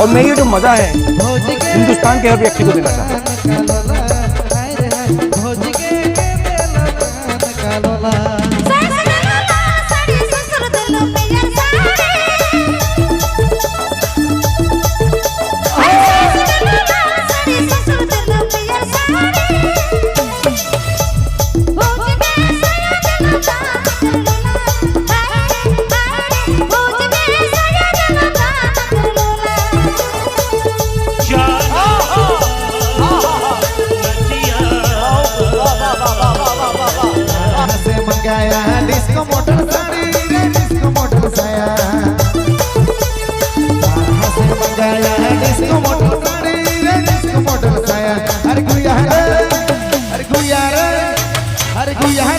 और मैं ये जो मजा है हिंदुस्तान के हर व्यक्ति को देना चाहता हूँ। डिस्को मोटर साड़ी रे डिस्को मोटर साया से मंगाया डिस्को मोटर साड़ी रे डिस्को मोटर साया अरे गुया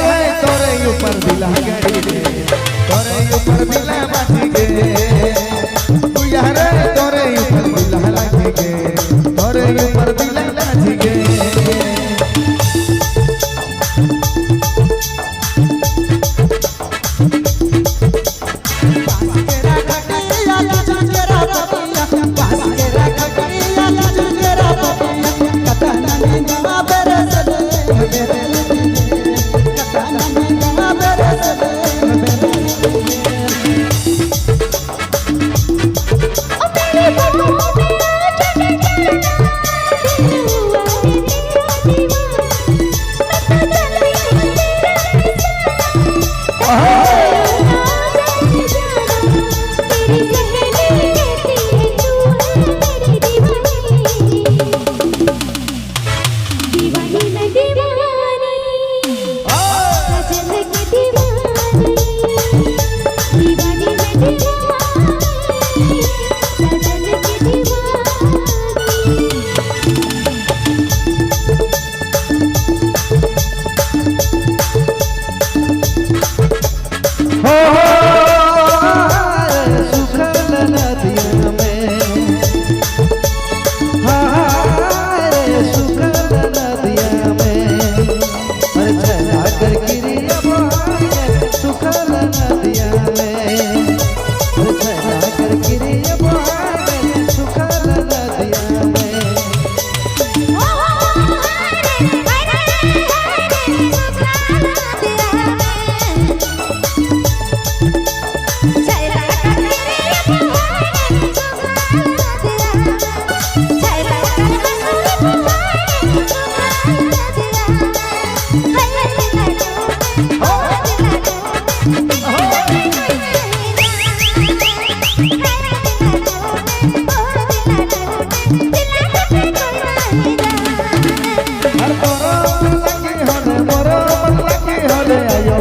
रे तोरे ऊपर दिला गाड़ी रे तोरे ऊपर दिला बाटी गे गुया रे तोरे ऊपर दिला लागी गे तोरे ऊपर दिला बाटी गे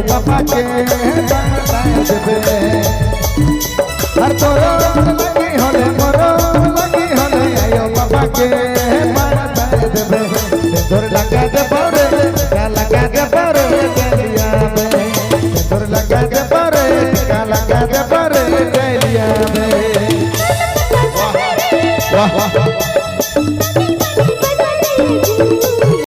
पापा के हर तोरो लगी होले मोरो लगी होले आयो पापा के देबे तोर लगा दे पारे का लगा दे पारे गलिया में तोर लगा दे पारे का लगा दे पारे गलिया में वाह वाह